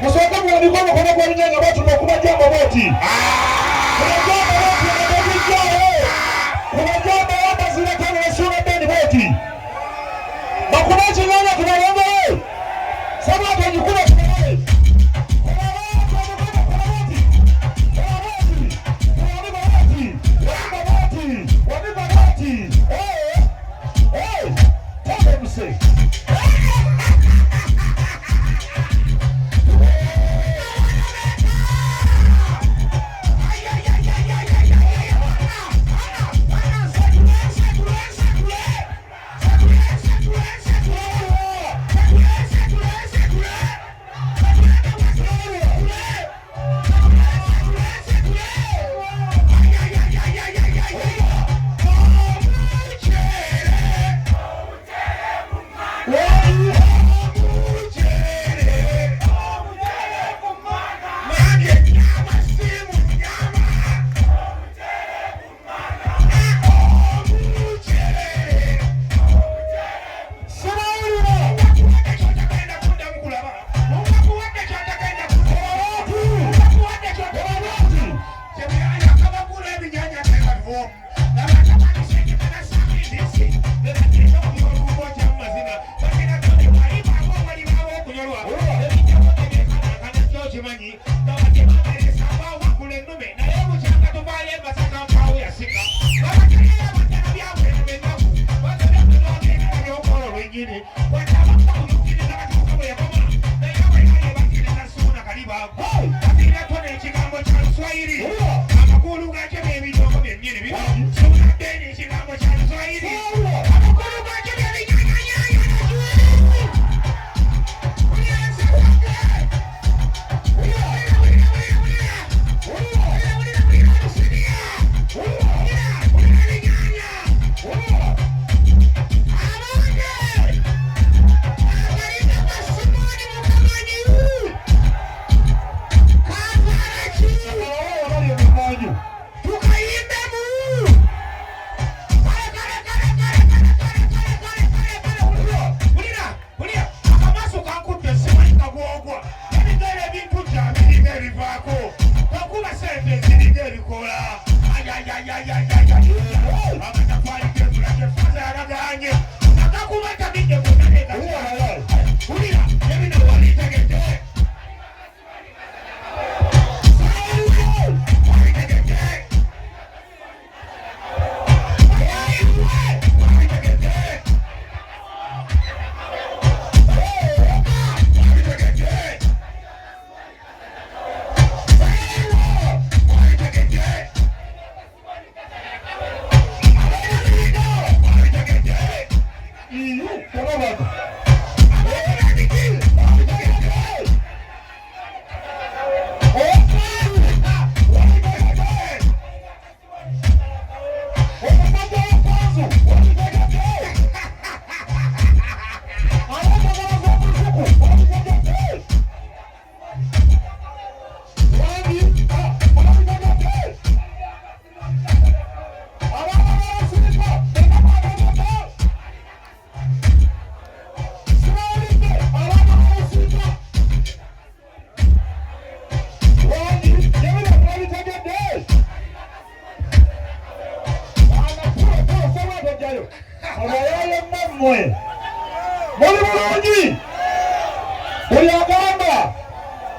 Musoka mwandiko mukono kwa nyanya watu mkuba jambo boti. Kuna jambo Mbaziira tano na Suuna Ben boti. Makubachi nyanya tunalenga wewe. Sasa atajikula tunawe.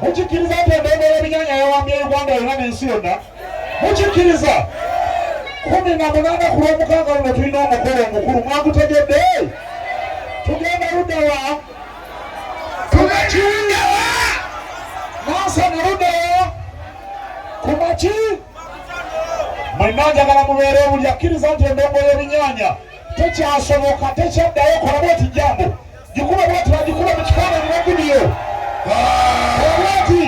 Muchikiriza tendele binyanya ya wambia Uganda yana nsiona. Muchikiriza. 18 kulomukaga luno tulina omukolo omukulu mwagutegedde. Tugenda ludawa. Tugachiundawa. Nasa naludawa. Kumachi. Mwenanja gala mubeere bulyakkiriza nti endongo y'ebinyanya tekyasoboka tekyaddayo kola bweti jambo. Gikuba bweti bagikuba mu kifaananyi n'evidiyo. Bweti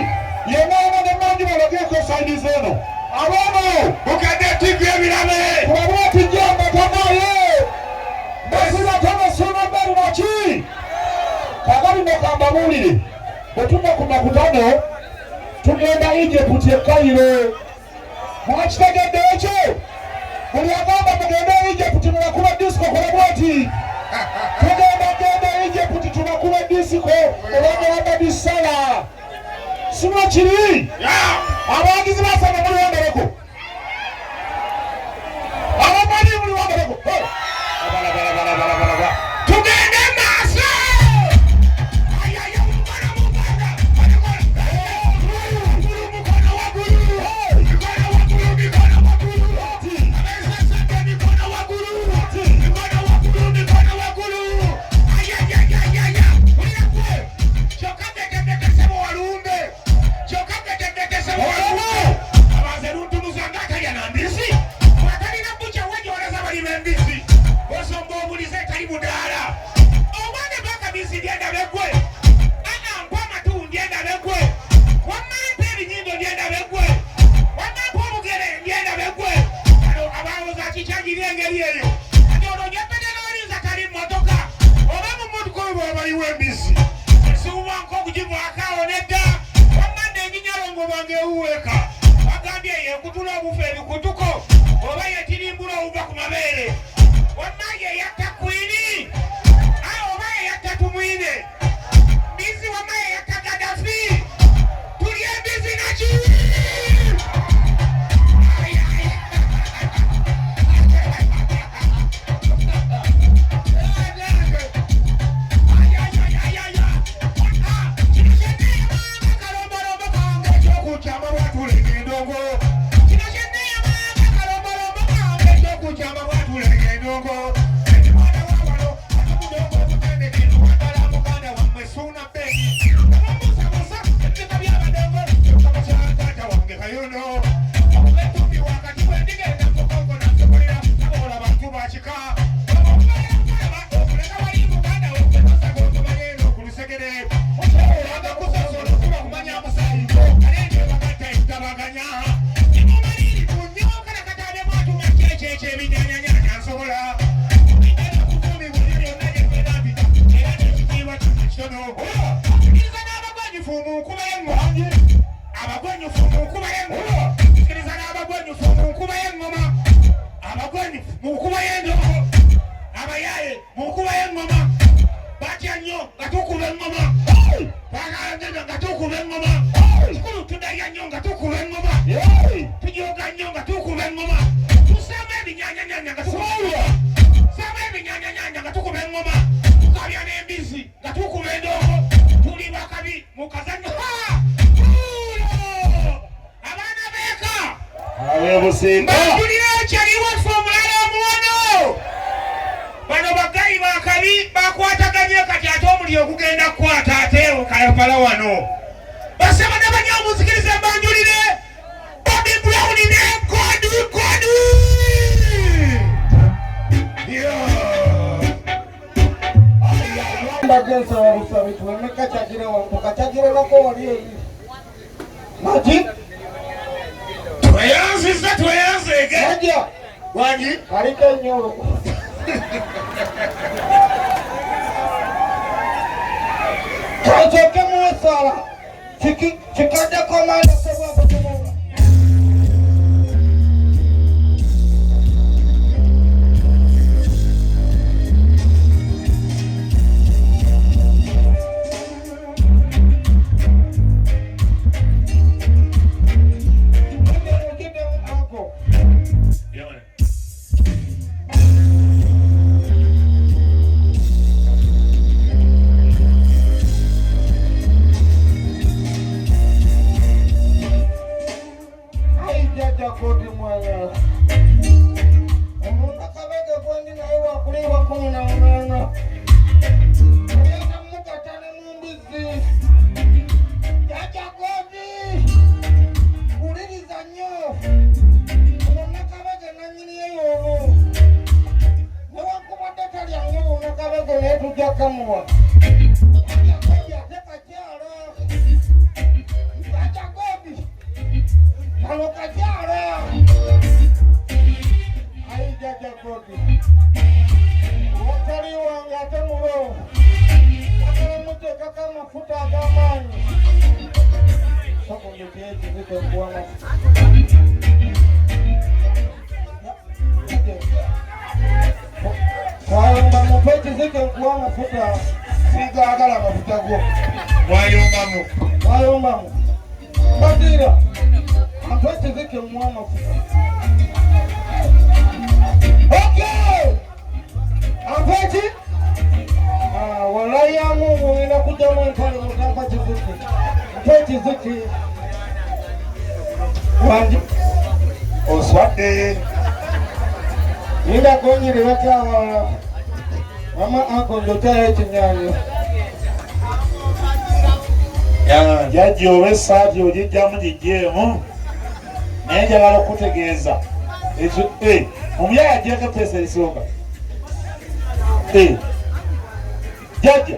yenna ne mangi balageko sayidi zeno. Abamu mukadde TV ebirabe. Kola bweti jambo tanaye. Mbaziira tana Suuna Ben naki. Kagali mukamba buulire. Bwe tuva ku makutano tugenda Egypt e Cairo. Mwakitegedde ekyo? Buli agamba mugende Egypt tunakuba disco kola bweti. Tugenda Egypt tunakuba disco olw'Abadigize. sima kiri abagizi basanga muri wambereko abamali muri wambereko bala tugende maso Busiika Mbaziira chaliwo formula muwono bano bagayi bakabi bakwataganye kati ate omuliro gugenda kukwata ate okayapala wano basaba n'abanyamuzikiriza mbanjulire Bobby Brown ne Godi Mbagenza wabusabi tuwemeka chagire wangu kachagire lako waliye Maji tweyanzege Maja Wangi Karike nyoro Kachoke mwesala Chikade komanda sewa kutumola Godi mwana Omunda kabege kwendi na iwa kuliwa kumi na mwana Yata muka tani mumbizi Jaja Godi Kuliriza nyo Omunda kabege na nyini yeyo Newa kumata tali ya nyo Omunda kabege netu jaka mwa Yateka jara Jaja Godi Alokajara Ai Jaja Godi Wakari wanga temuro Wakari mute kaka mafuta agamani Soko ngekeji zito kuwana Wayomba mpechi zito kuwana mafuta Siga agala mafuta guo Wayomba mu Mbaziira Antwete zike mwana fuka. Okay. Antwete wallahi ya Mungu ninakuja mwantani mtamba zike. Antwete zike wandi oswadde Nina kwenye liweka mama ako ndotea ekinyani. Jajji oba essaati ogijjamu gijjeemu naye njagala okutegeeza ekyo omuyaya ajjako eppeesa erisooka jajja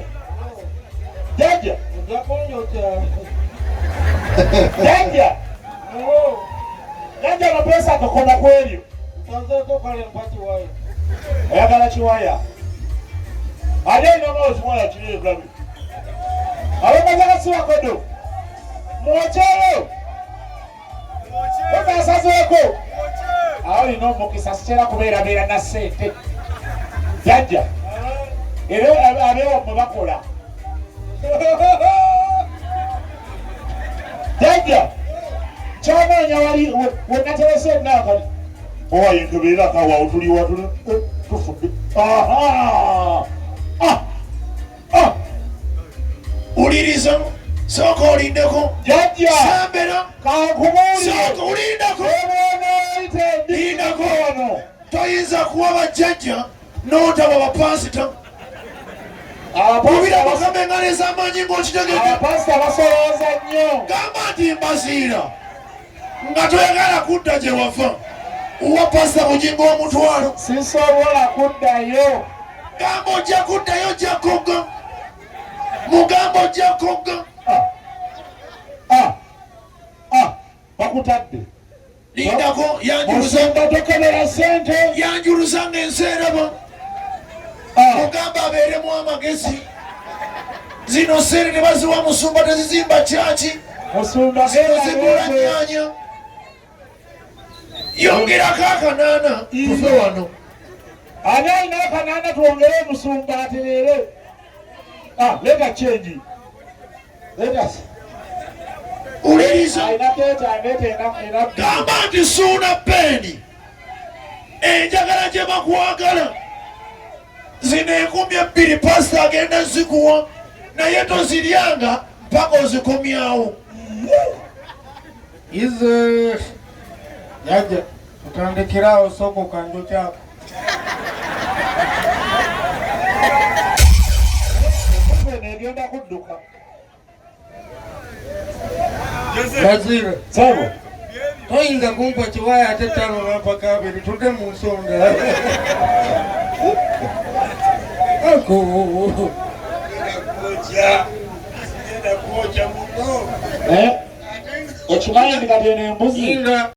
jajja jajja jajja amapeesa agakoma ku eryo oyagala kiwaya ate erinamu kiwaya kiri ebulabe abamazagasiwakodo mwokyero onasazeeko awo lina omukisa sikyera kubeerabeera na ssente jajja era abeewa mwe bakola jajja kyanoonya wali wenaterese nakati owaye ntobeera kawawo tuliwa tufudde uliriza sooka olindeko jajja sambera sooka olindeko lindako wano toyinza kuwa bajjajja n'otaba bapasita obira bakama engalo ez'amaanyi ng'okitegedde abapasita basolooza nnyo gamba nti Mbaziira nga toyagala kudda gye wava uwa pasita kujinga omutwalo sisobola kuddayo gamba ojja kuddayo ojja kogga mugambo ojja kogga bakutadde lindako musumba tokebera ssente yanjuluza ng'enseeraba mugamba abeeremu amagezi zino sente ne baziwa musumba tezizimba kyaki musumba zino zigula nnyanya yongerako akanaana tufe wano ani alina akanaana twongere musumba atereere leta chenji letas uliriza ina gamba nti Suuna Ben enjagala gye bakwagala zino 2,000 pasita agenda zikuwa naye toziryanga mpaka ozikomyawo Ize Jajja utandikirawo soko kanjo kyako negenda kudduka Mbaziira sabo toyinza kumpa kiwaya ate ttano nampaka abiri tudde mu nsonga ekimanyi ndi kati eno embuzi Inga